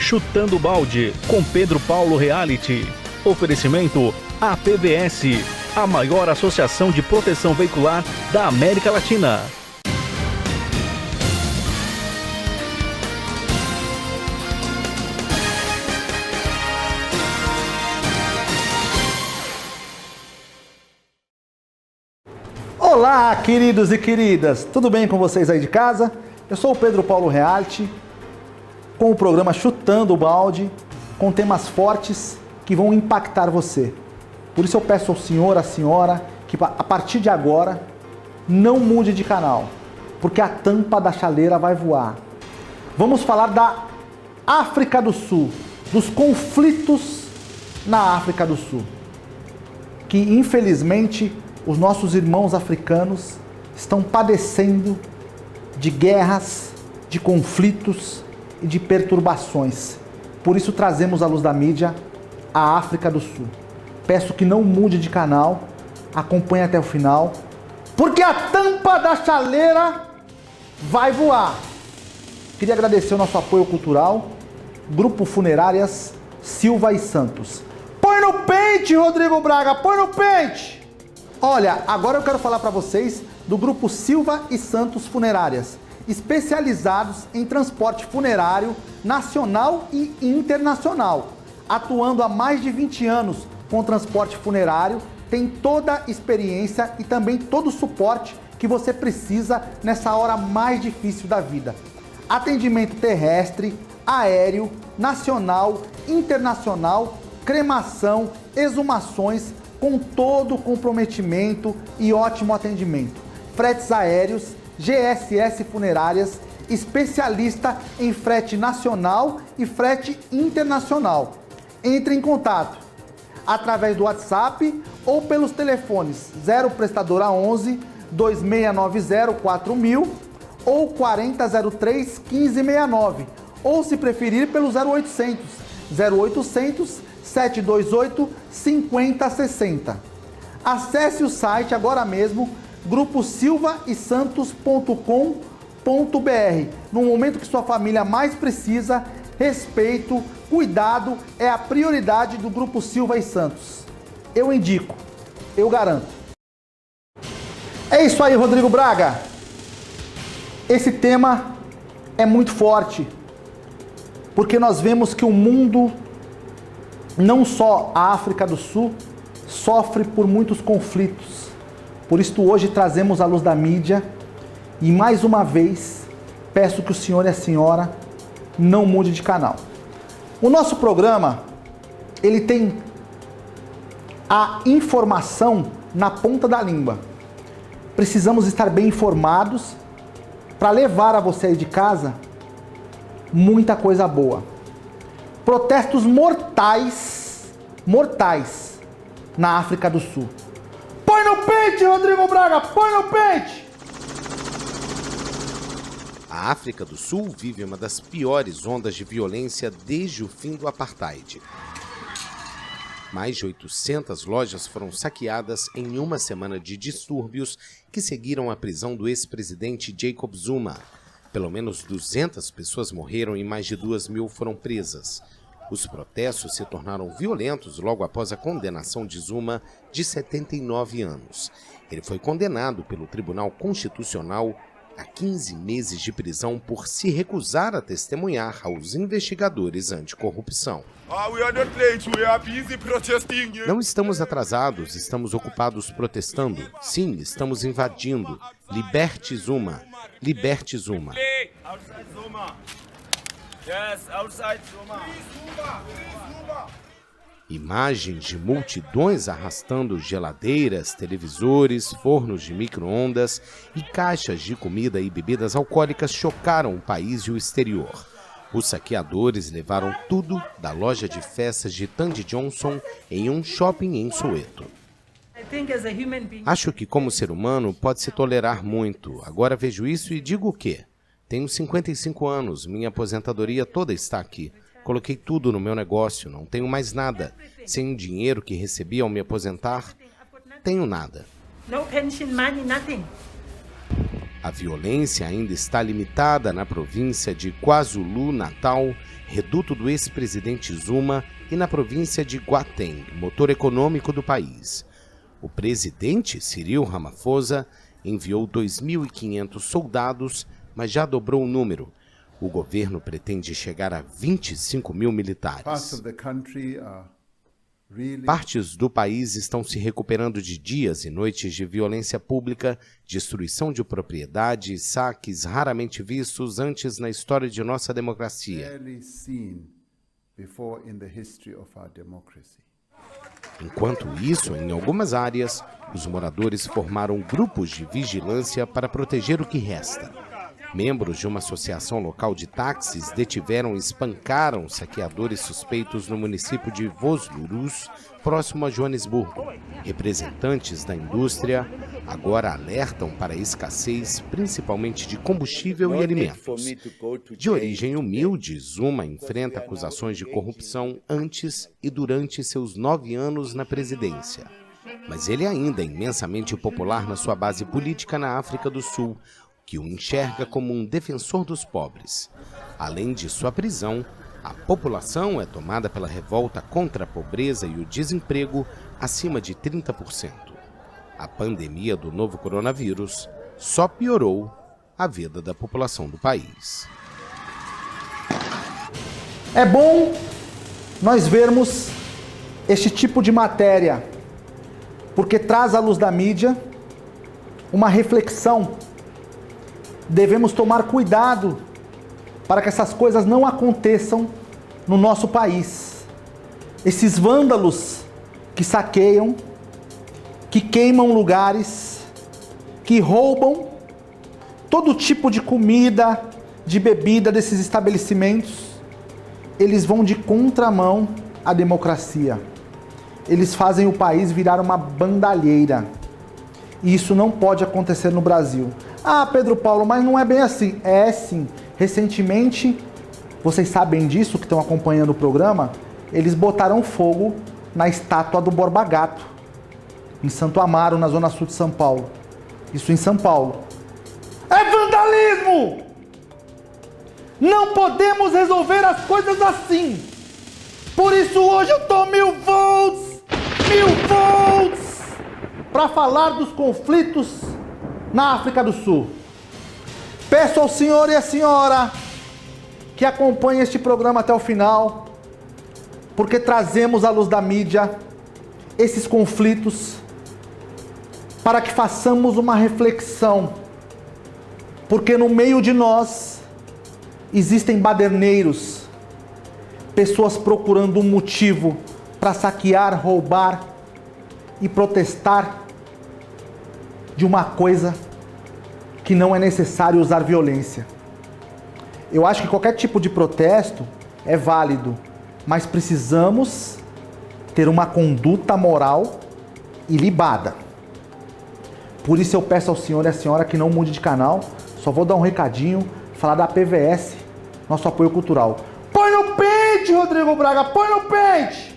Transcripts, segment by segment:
Chutando Balde, com Pedro Paulo Reality. Oferecimento APVS, a maior associação de proteção veicular da América Latina. Olá, queridos e queridas, tudo bem com vocês aí de casa? Eu sou o Pedro Paulo Reality, com o programa Chutando o Balde, com temas fortes que vão impactar você. Por isso eu peço ao senhor, à senhora, que a partir de agora não mude de canal, porque a tampa da chaleira vai voar. Vamos falar da África do Sul, dos conflitos na África do Sul, que infelizmente os nossos irmãos africanos estão padecendo de guerras, de conflitos e de perturbações. Por isso trazemos à luz da mídia a África do Sul. Peço que não mude de canal, acompanhe até o final, porque a tampa da chaleira vai voar. Queria agradecer o nosso apoio cultural, Grupo Funerárias Silva e Santos. Põe no pente, Rodrigo Braga, põe no pente! Olha, agora eu quero falar para vocês do Grupo Silva e Santos Funerárias, especializados em transporte funerário nacional e internacional. Atuando há mais de 20 anos com transporte funerário, tem toda a experiência e também todo o suporte que você precisa nessa hora mais difícil da vida. Atendimento terrestre, aéreo, nacional, internacional, cremação, exumações, com todo o comprometimento e ótimo atendimento. Fretes aéreos, GSS Funerárias, especialista em frete nacional e frete internacional. Entre em contato através do WhatsApp ou pelos telefones 0 prestadora 11 2690 4000 ou 4003 1569, ou se preferir pelo 0800 728 5060. Acesse o site agora mesmo, gruposilvaesantos.com.br. No momento que sua família mais precisa, respeito, cuidado é a prioridade do Grupo Silva e Santos. Eu indico, eu garanto. É isso aí, Rodrigo Braga. Esse tema é muito forte, porque nós vemos que o mundo, não só a África do Sul, sofre por muitos conflitos. Por isso hoje trazemos à luz da mídia e mais uma vez peço que o senhor e a senhora não mude de canal. O nosso programa, ele tem a informação na ponta da língua. Precisamos estar bem informados para levar a você aí de casa muita coisa boa. Protestos mortais na África do Sul. Põe no pente, Rodrigo Braga, põe no pente! A África do Sul vive uma das piores ondas de violência desde o fim do apartheid. Mais de 800 lojas foram saqueadas em uma semana de distúrbios que seguiram a prisão do ex-presidente Jacob Zuma. Pelo menos 200 pessoas morreram e mais de 2.000 foram presas. Os protestos se tornaram violentos logo após a condenação de Zuma, de 79 anos. Ele foi condenado pelo Tribunal Constitucional a 15 meses de prisão por se recusar a testemunhar aos investigadores anticorrupção. Não estamos atrasados, estamos ocupados protestando. Sim, estamos invadindo. Liberte Zuma. Liberte Zuma. Imagens de multidões arrastando geladeiras, televisores, fornos de micro-ondas e caixas de comida e bebidas alcoólicas chocaram o país e o exterior. Os saqueadores levaram tudo da loja de festas de Tandy Johnson em um shopping em Soweto. Acho que como ser humano pode-se tolerar muito. Agora vejo isso e digo o quê? Tenho 55 anos, minha aposentadoria toda está aqui. Coloquei tudo no meu negócio, não tenho mais nada. Sem o dinheiro que recebi ao me aposentar, tenho nada. A violência ainda está limitada na província de KwaZulu-Natal, reduto do ex-presidente Zuma, e na província de Gauteng, motor econômico do país. O presidente Cyril Ramaphosa enviou 2.500 soldados, mas já dobrou o número. O governo pretende chegar a 25 mil militares. Partes do país estão se recuperando de dias e noites de violência pública, destruição de propriedade e saques raramente vistos antes na história de nossa democracia. Enquanto isso, em algumas áreas, os moradores formaram grupos de vigilância para proteger o que resta. Membros de uma associação local de táxis detiveram e espancaram saqueadores suspeitos no município de Vosloorus, próximo a Joanesburgo. Representantes da indústria agora alertam para a escassez, principalmente de combustível e alimentos. De origem humilde, Zuma enfrenta acusações de corrupção antes e durante seus 9 anos na presidência. Mas ele ainda é imensamente popular na sua base política na África do Sul, que o enxerga como um defensor dos pobres. Além de sua prisão, a população é tomada pela revolta contra a pobreza e o desemprego acima de 30%. A pandemia do novo coronavírus só piorou a vida da população do país. É bom nós vermos este tipo de matéria, porque traz à luz da mídia uma reflexão. Devemos tomar cuidado para que essas coisas não aconteçam no nosso país. Esses vândalos que saqueiam, que queimam lugares, que roubam todo tipo de comida, de bebida desses estabelecimentos, eles vão de contramão à democracia. Eles fazem o país virar uma bandalheira. E isso não pode acontecer no Brasil. Ah, Pedro Paulo, mas não é bem assim. É sim. Recentemente, vocês sabem disso, que estão acompanhando o programa, eles botaram fogo na estátua do Borba Gato, em Santo Amaro, na zona sul de São Paulo. Isso em São Paulo. É vandalismo! Não podemos resolver as coisas assim. Por isso hoje eu tô 1000 volts para falar dos conflitos na África do Sul. Peço ao senhor e à senhora que acompanhem este programa até o final, porque trazemos à luz da mídia esses conflitos para que façamos uma reflexão, porque no meio de nós existem baderneiros, pessoas procurando um motivo para saquear, roubar e protestar de uma coisa que não é necessário usar violência. Eu acho que qualquer tipo de protesto é válido, mas precisamos ter uma conduta moral ilibada. Por isso eu peço ao senhor e à senhora que não mude de canal. Só vou dar um recadinho, falar da PVS, nosso apoio cultural. Põe no pente, Rodrigo Braga, põe no pente!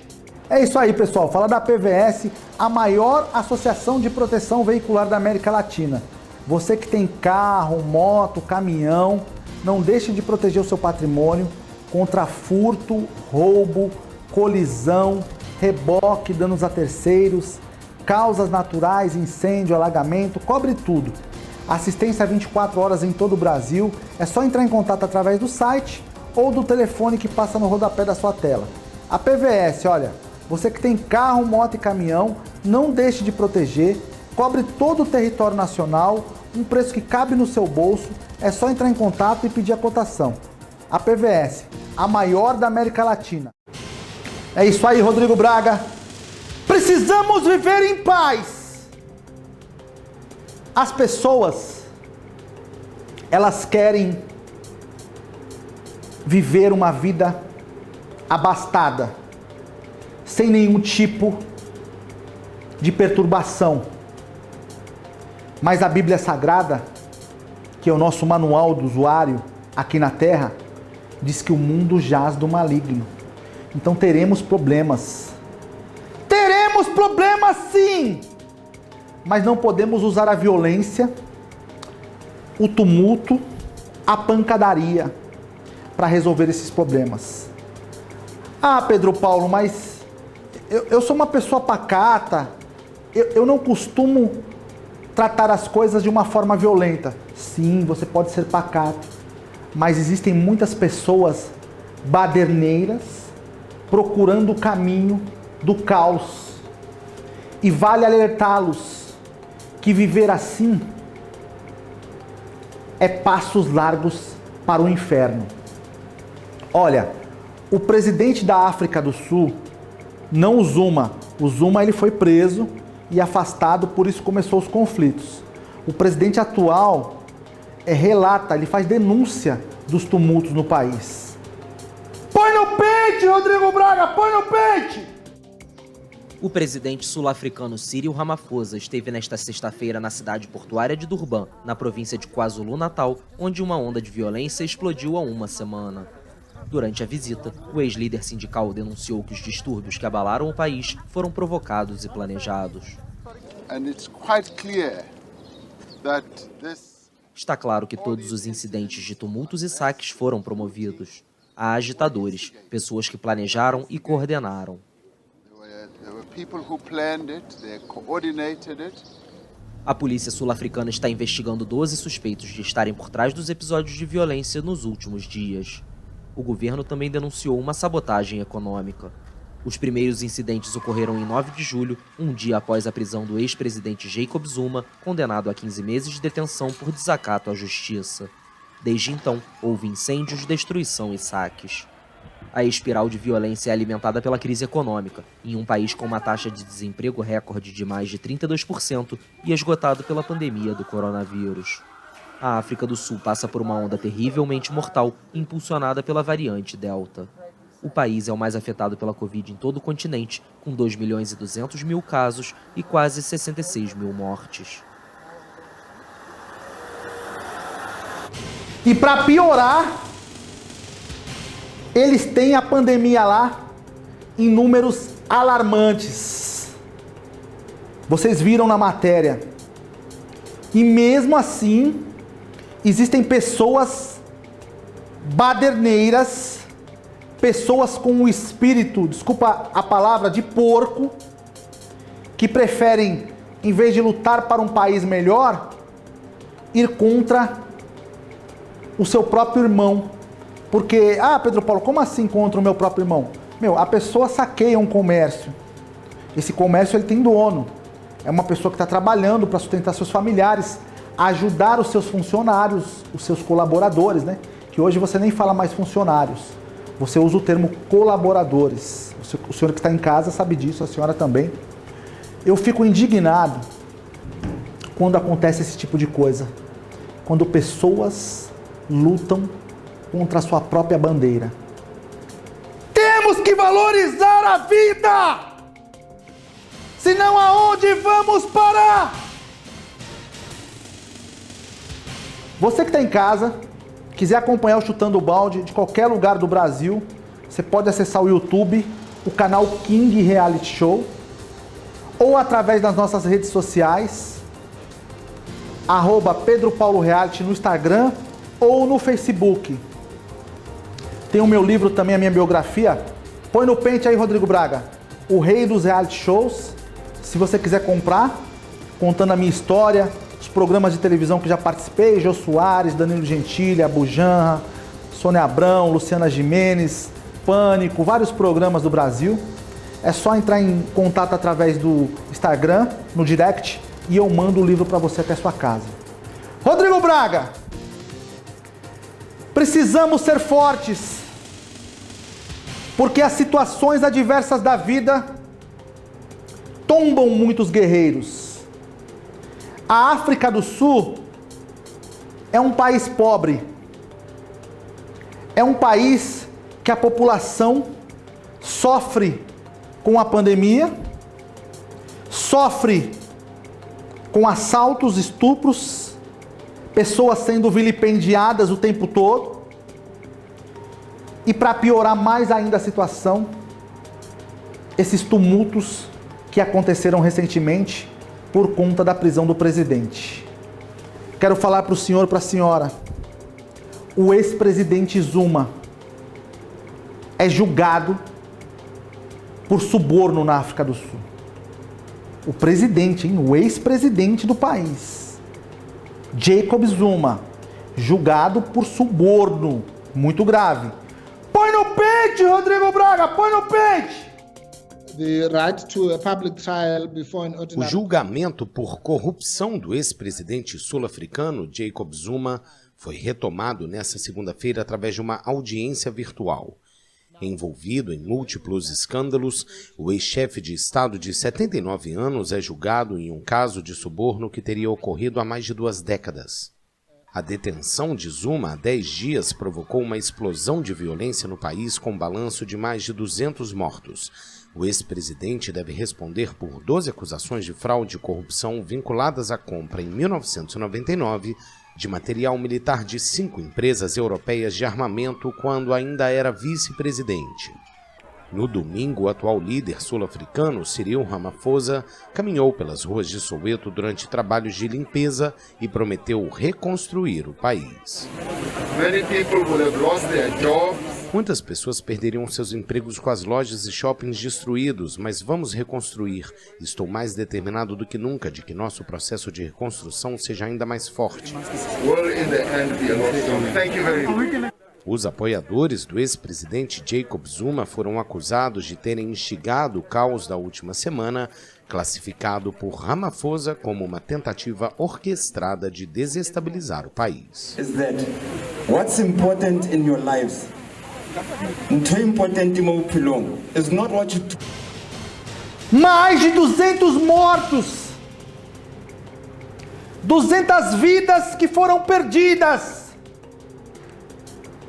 É isso aí, pessoal. Fala da PVS, a maior associação de proteção veicular da América Latina. Você que tem carro, moto, caminhão, não deixe de proteger o seu patrimônio contra furto, roubo, colisão, reboque, danos a terceiros, causas naturais, incêndio, alagamento, cobre tudo. Assistência 24 horas em todo o Brasil. É só entrar em contato através do site ou do telefone que passa no rodapé da sua tela. A PVS, olha, você que tem carro, moto e caminhão, não deixe de proteger, cobre todo o território nacional, um preço que cabe no seu bolso, é só entrar em contato e pedir a cotação. A PVS, a maior da América Latina. É isso aí, Rodrigo Braga. Precisamos viver em paz. As pessoas, elas querem viver uma vida abastada, sem nenhum tipo de perturbação. Mas a Bíblia Sagrada, que é o nosso manual do usuário aqui na Terra, diz que o mundo jaz do maligno. Então teremos problemas. Teremos problemas sim! Mas não podemos usar a violência o tumulto, a pancadaria para resolver esses problemas. Ah, Pedro Paulo, mas eu sou uma pessoa pacata, eu não costumo tratar as coisas de uma forma violenta. Sim, você pode ser pacato, mas existem muitas pessoas baderneiras procurando o caminho do caos. E vale alertá-los que viver assim é passos largos para o inferno. Olha, o presidente da África do Sul, não o Zuma ele foi preso e afastado, por isso começou os conflitos. O presidente atual relata, ele faz denúncia dos tumultos no país. Põe no pente, Rodrigo Braga, põe no pente! O presidente sul-africano Cyril Ramaphosa esteve nesta sexta-feira na cidade portuária de Durban, na província de KwaZulu-Natal, onde uma onda de violência explodiu há uma semana. Durante a visita, o ex-líder sindical denunciou que os distúrbios que abalaram o país foram provocados e planejados. Está claro que todos os incidentes de tumultos e saques foram promovidos. Há agitadores, pessoas que planejaram e coordenaram. A polícia sul-africana está investigando 12 suspeitos de estarem por trás dos episódios de violência nos últimos dias. O governo também denunciou uma sabotagem econômica. Os primeiros incidentes ocorreram em 9 de julho, um dia após a prisão do ex-presidente Jacob Zuma, condenado a 15 meses de detenção por desacato à justiça. Desde então, houve incêndios, destruição e saques. A espiral de violência é alimentada pela crise econômica, em um país com uma taxa de desemprego recorde de mais de 32% e esgotado pela pandemia do coronavírus. A África do Sul passa por uma onda terrivelmente mortal, impulsionada pela variante Delta. O país é o mais afetado pela Covid em todo o continente, com 2.200.000 casos e quase 66 mil mortes. E para piorar, eles têm a pandemia lá em números alarmantes. Vocês viram na matéria. E mesmo assim, existem pessoas baderneiras, pessoas com o espírito, desculpa a palavra, de porco, que preferem, em vez de lutar para um país melhor, ir contra o seu próprio irmão. Porque, Pedro Paulo, como assim contra o meu próprio irmão? A pessoa saqueia um comércio. Esse comércio ele tem dono. É uma pessoa que está trabalhando para sustentar seus familiares, ajudar os seus funcionários, os seus colaboradores, né? Que hoje você nem fala mais funcionários. Você usa o termo colaboradores. O senhor que está em casa sabe disso, a senhora também. Eu fico indignado quando acontece esse tipo de coisa. Quando pessoas lutam contra a sua própria bandeira. Temos que valorizar a vida! Senão aonde vamos parar? Você que está em casa, quiser acompanhar o Chutando o Balde de qualquer lugar do Brasil, você pode acessar o YouTube, o canal King Reality Show, ou através das nossas redes sociais, @PedroPauloReality no Instagram ou no Facebook. Tem o meu livro também, a minha biografia. Põe no pente aí, Rodrigo Braga. O Rei dos Reality Shows. Se você quiser comprar, contando a minha história, os programas de televisão que já participei, Jô Soares, Danilo Gentili, Abu Janra, Sônia Abrão, Luciana Gimenez, Pânico, vários programas do Brasil. É só entrar em contato através do Instagram, no direct, e eu mando o livro para você até a sua casa. Rodrigo Braga, precisamos ser fortes, porque as situações adversas da vida tombam muitos guerreiros. A África do Sul é um país pobre. É um país que a população sofre com a pandemia, sofre com assaltos, estupros, pessoas sendo vilipendiadas o tempo todo. E para piorar mais ainda a situação, esses tumultos que aconteceram recentemente por conta da prisão do presidente. Quero falar para o senhor e para a senhora. O ex-presidente Zuma é julgado por suborno na África do Sul. O presidente, o ex-presidente do país, Jacob Zuma, julgado por suborno, muito grave. Põe no pente, Rodrigo Braga, põe no pente! O julgamento por corrupção do ex-presidente sul-africano Jacob Zuma foi retomado nesta segunda-feira através de uma audiência virtual. Envolvido em múltiplos escândalos, o ex-chefe de Estado de 79 anos é julgado em um caso de suborno que teria ocorrido há mais de 2 décadas. A detenção de Zuma há 10 dias provocou uma explosão de violência no país com um balanço de mais de 200 mortos. O ex-presidente deve responder por 12 acusações de fraude e corrupção vinculadas à compra, em 1999, de material militar de 5 empresas europeias de armamento quando ainda era vice-presidente. No domingo, o atual líder sul-africano, Cyril Ramaphosa, caminhou pelas ruas de Soweto durante trabalhos de limpeza e prometeu reconstruir o país. Muitas pessoas perderiam seus empregos com as lojas e shoppings destruídos, mas vamos reconstruir. Estou mais determinado do que nunca de que nosso processo de reconstrução seja ainda mais forte. Os apoiadores do ex-presidente Jacob Zuma foram acusados de terem instigado o caos da última semana, classificado por Ramaphosa como uma tentativa orquestrada de desestabilizar o país. Mais de 200 mortos! 200 vidas que foram perdidas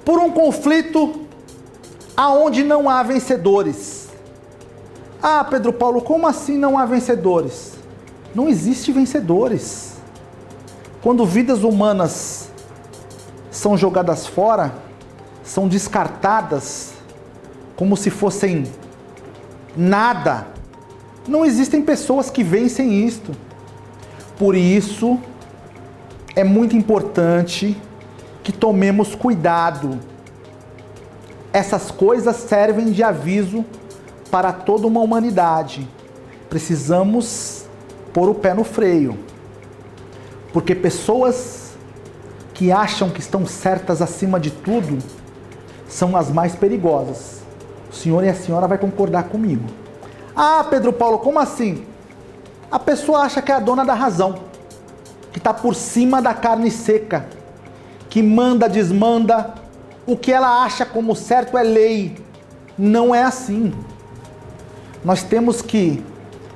por um conflito aonde não há vencedores. Ah, Pedro Paulo, como assim não há vencedores? Não existe vencedores. Quando vidas humanas são jogadas fora, são descartadas como se fossem nada, não existem pessoas que vencem isto. Por isso, é muito importante que tomemos cuidado. Essas coisas servem de aviso para toda uma humanidade. Precisamos pôr o pé no freio. Porque pessoas que acham que estão certas acima de tudo são as mais perigosas. O senhor e a senhora vai concordar comigo. Ah, Pedro Paulo, como assim? A pessoa acha que é a dona da razão, que está por cima da carne seca, que manda, desmanda, o que ela acha como certo é lei. Não é assim. Nós temos que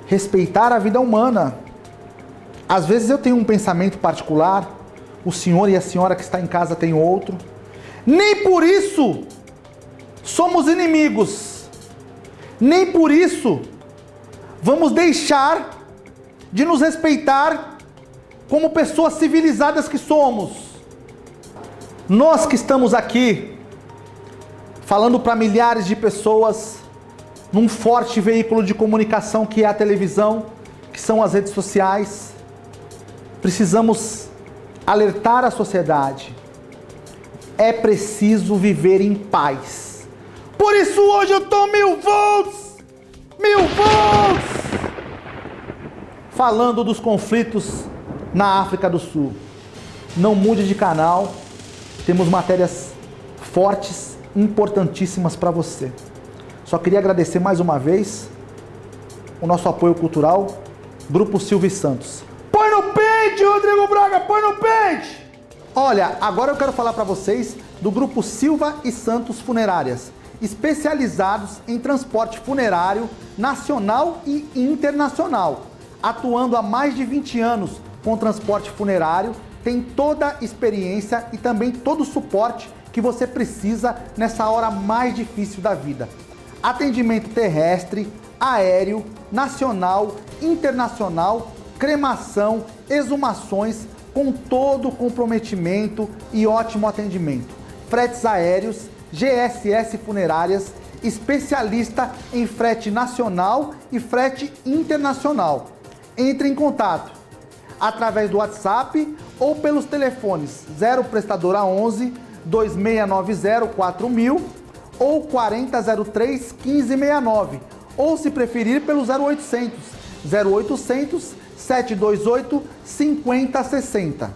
respeitar a vida humana. Às vezes eu tenho um pensamento particular, o senhor e a senhora que está em casa tem outro. Nem por isso somos inimigos. Nem por isso vamos deixar de nos respeitar como pessoas civilizadas que somos. Nós que estamos aqui falando para milhares de pessoas num forte veículo de comunicação que é a televisão, que são as redes sociais, precisamos alertar a sociedade. É preciso viver em paz. Por isso hoje eu estou 1000 volts! 1000 volts! Falando dos conflitos na África do Sul. Não mude de canal. Temos matérias fortes, importantíssimas para você. Só queria agradecer mais uma vez o nosso apoio cultural, Grupo Silva e Santos. Põe no pente, Rodrigo Braga, põe no pente! Olha, agora eu quero falar para vocês do Grupo Silva e Santos Funerárias, especializados em transporte funerário nacional e internacional. Atuando há mais de 20 anos com transporte funerário, tem toda a experiência e também todo o suporte que você precisa nessa hora mais difícil da vida. Atendimento terrestre, aéreo, nacional, internacional, cremação, exumações, com todo o comprometimento e ótimo atendimento. Fretes aéreos, GSS Funerárias, especialista em frete nacional e frete internacional. Entre em contato através do WhatsApp ou pelos telefones 0 prestadora 11 2690 4000 ou 4003 1569, ou se preferir pelo 0800 728 5060.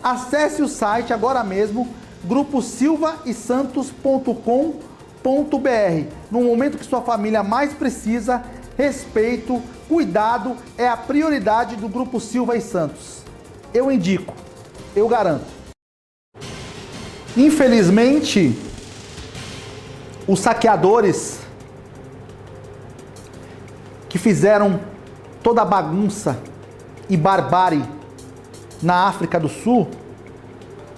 Acesse o site agora mesmo, gruposilvaesantos.com.br. No momento que sua família mais precisa, respeito, cuidado é a prioridade do Grupo Silva e Santos. Eu indico, eu garanto. Infelizmente, os saqueadores que fizeram toda a bagunça e barbárie na África do Sul,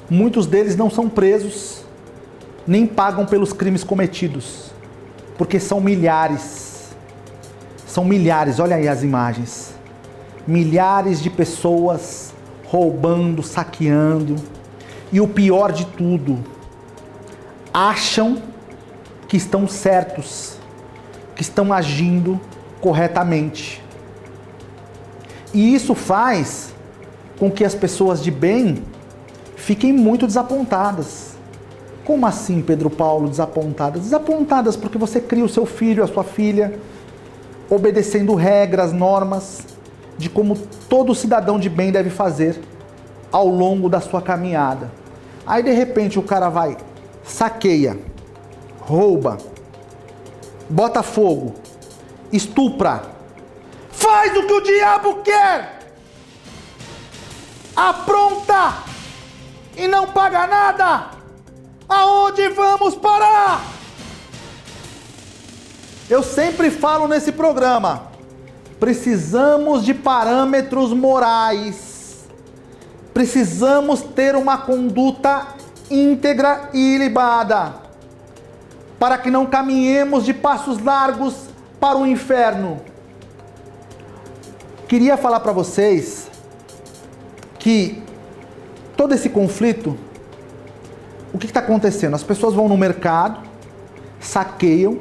muitos deles não são presos, nem pagam pelos crimes cometidos, porque são milhares. São milhares, olha aí as imagens. Milhares de pessoas roubando, saqueando. E o pior de tudo, acham que estão certos, que estão agindo corretamente. E isso faz com que as pessoas de bem fiquem muito desapontadas. Como assim, Pedro Paulo, desapontadas? Desapontadas porque você cria o seu filho, a sua filha, obedecendo regras, normas, de como todo cidadão de bem deve fazer ao longo da sua caminhada. Aí, de repente, o cara vai, saqueia, rouba, bota fogo, estupra, faz o que o diabo quer, apronta e não paga nada. Aonde vamos parar? Eu sempre falo nesse programa, precisamos de parâmetros morais. Precisamos ter uma conduta íntegra e ilibada, para que não caminhemos de passos largos para o inferno. Queria falar para vocês que todo esse conflito, o que está acontecendo? As pessoas vão no mercado, saqueiam,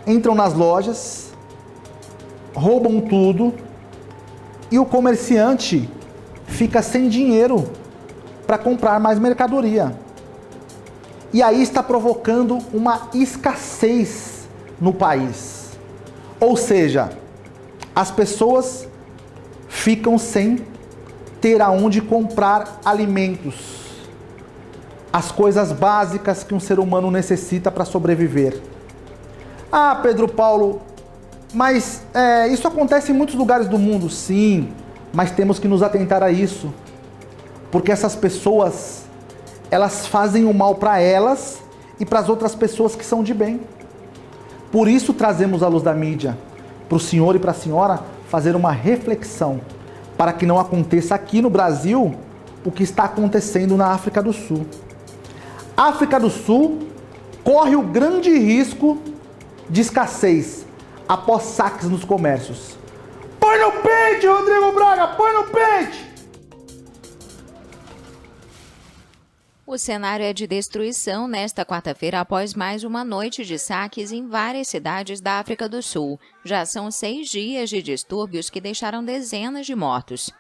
entram nas lojas, roubam tudo e o comerciante fica sem dinheiro para comprar mais mercadoria. E aí está provocando uma escassez no país. Ou seja, as pessoas ficam sem ter aonde comprar alimentos, as coisas básicas que um ser humano necessita para sobreviver. Ah, Pedro Paulo, mas isso acontece em muitos lugares do mundo, sim, mas temos que nos atentar a isso, porque essas pessoas, elas fazem o mal para elas e para as outras pessoas que são de bem. Por isso trazemos à luz da mídia, para o senhor e para a senhora fazer uma reflexão, para que não aconteça aqui no Brasil o que está acontecendo na África do Sul. A África do Sul corre o grande risco de escassez após saques nos comércios. Põe no pente, Rodrigo Braga, põe no pente! O cenário é de destruição nesta quarta-feira após mais uma noite de saques em várias cidades da África do Sul. Já são 6 dias de distúrbios que deixaram dezenas de mortos.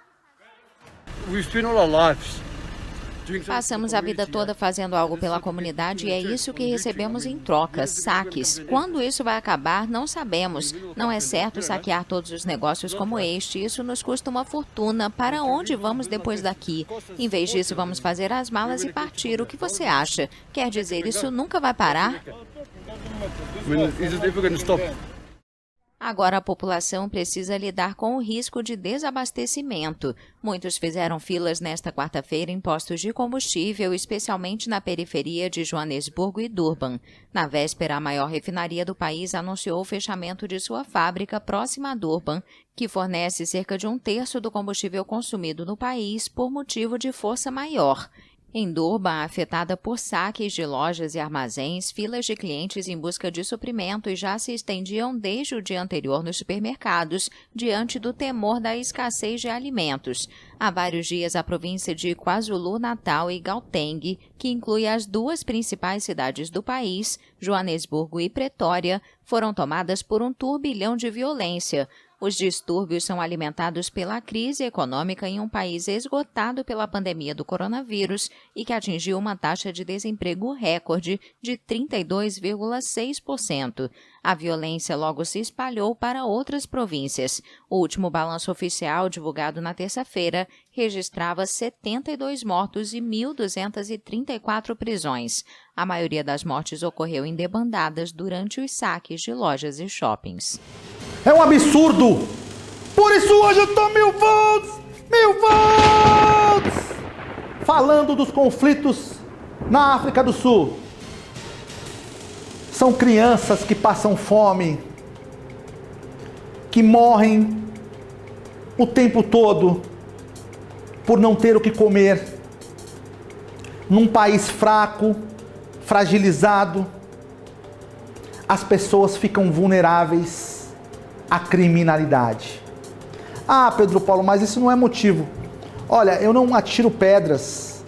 Passamos a vida toda fazendo algo pela comunidade e é isso que recebemos em troca, saques. Quando isso vai acabar, não sabemos. Não é certo saquear todos os negócios como este. Isso nos custa uma fortuna. Para onde vamos depois daqui? Em vez disso, vamos fazer as malas e partir. O que você acha? Quer dizer, isso nunca vai parar? Agora a população precisa lidar com o risco de desabastecimento. Muitos fizeram filas nesta quarta-feira em postos de combustível, especialmente na periferia de Joanesburgo e Durban. Na véspera, a maior refinaria do país anunciou o fechamento de sua fábrica próxima a Durban, que fornece cerca de 1/3 do combustível consumido no país por motivo de força maior. Em Durban, afetada por saques de lojas e armazéns, filas de clientes em busca de suprimentos já se estendiam desde o dia anterior nos supermercados, diante do temor da escassez de alimentos. Há vários dias, a província de KwaZulu-Natal e Gauteng, que inclui as 2 principais cidades do país, Joanesburgo e Pretória, foram tomadas por um turbilhão de violência. Os distúrbios são alimentados pela crise econômica em um país esgotado pela pandemia do coronavírus e que atingiu uma taxa de desemprego recorde de 32,6%. A violência logo se espalhou para outras províncias. O último balanço oficial, divulgado na terça-feira, registrava 72 mortos e 1.234 prisões. A maioria das mortes ocorreu em debandadas durante os saques de lojas e shoppings. É um absurdo! Por isso hoje eu tô 1000 volts! 1000 volts! Falando dos conflitos na África do Sul. São crianças que passam fome, que morrem o tempo todo por não ter o que comer. Num país fraco, fragilizado, as pessoas ficam vulneráveis à criminalidade. Ah, Pedro Paulo, mas isso não é motivo. Olha, eu não atiro pedras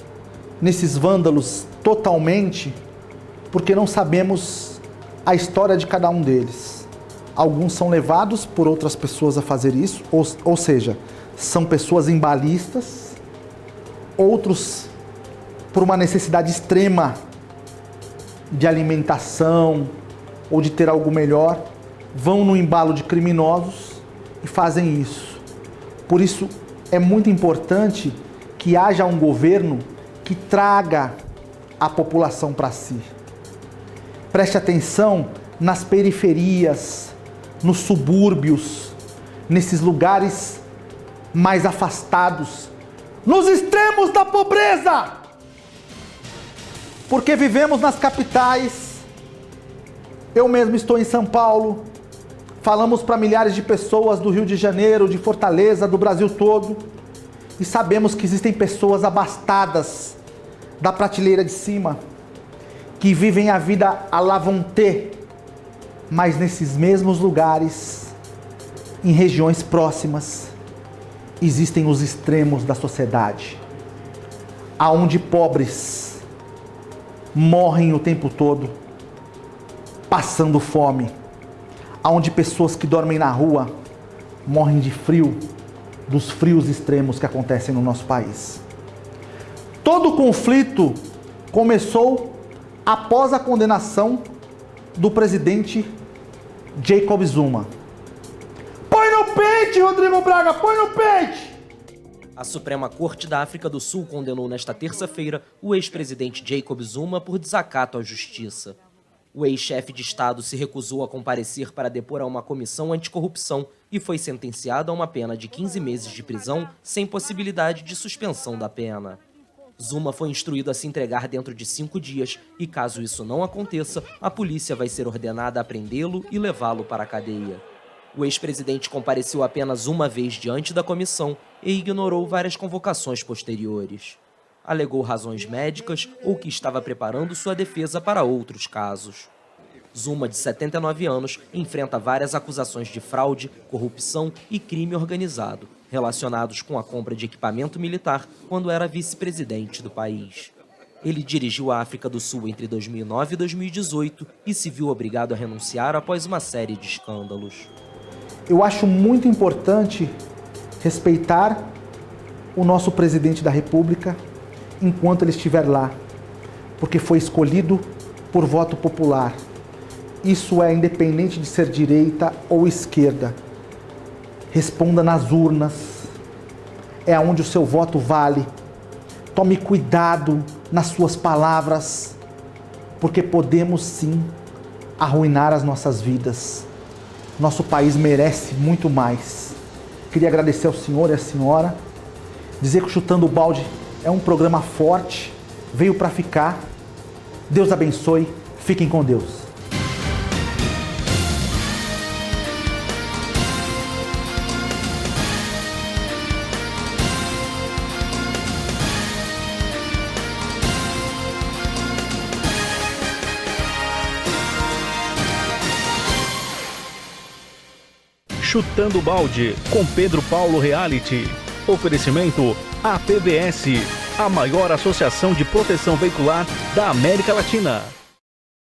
nesses vândalos totalmente, porque não sabemos a história de cada um deles. Alguns são levados por outras pessoas a fazer isso, ou seja, são pessoas embalistas, outros por uma necessidade extrema de alimentação ou de ter algo melhor, vão no embalo de criminosos e fazem isso. Por isso é muito importante que haja um governo que traga a população para si. Preste atenção nas periferias, nos subúrbios, nesses lugares mais afastados, nos extremos da pobreza. Porque vivemos nas capitais. Eu mesmo estou em São Paulo. Falamos para milhares de pessoas do Rio de Janeiro, de Fortaleza, do Brasil todo. E sabemos que existem pessoas abastadas da prateleira de cima, que vivem a vida à la vontade, mas nesses mesmos lugares, em regiões próximas, existem os extremos da sociedade, aonde pobres morrem o tempo todo, passando fome, aonde pessoas que dormem na rua morrem de frio, dos frios extremos que acontecem no nosso país. Todo o conflito começou após a condenação do presidente Jacob Zuma. Põe no pente, Rodrigo Braga, põe no pente! A Suprema Corte da África do Sul condenou nesta terça-feira o ex-presidente Jacob Zuma por desacato à justiça. O ex-chefe de Estado se recusou a comparecer para depor a uma comissão anticorrupção e foi sentenciado a uma pena de 15 meses de prisão sem possibilidade de suspensão da pena. Zuma foi instruído a se entregar dentro de 5 dias e, caso isso não aconteça, a polícia vai ser ordenada a prendê-lo e levá-lo para a cadeia. O ex-presidente compareceu apenas uma vez diante da comissão e ignorou várias convocações posteriores. Alegou razões médicas ou que estava preparando sua defesa para outros casos. Zuma, de 79 anos, enfrenta várias acusações de fraude, corrupção e crime organizado, relacionados com a compra de equipamento militar quando era vice-presidente do país. Ele dirigiu a África do Sul entre 2009 e 2018 e se viu obrigado a renunciar após uma série de escândalos. Eu acho muito importante respeitar o nosso presidente da República enquanto ele estiver lá, porque foi escolhido por voto popular. Isso é independente de ser direita ou esquerda. Responda nas urnas, é onde o seu voto vale. Tome cuidado nas suas palavras, porque podemos sim arruinar as nossas vidas. Nosso país merece muito mais. Queria agradecer ao senhor e à senhora, dizer que o Chutando o Balde é um programa forte, veio para ficar. Deus abençoe, fiquem com Deus. Chutando o Balde, com Pedro Paulo Reality. Oferecimento APVS, a maior associação de proteção veicular da América Latina.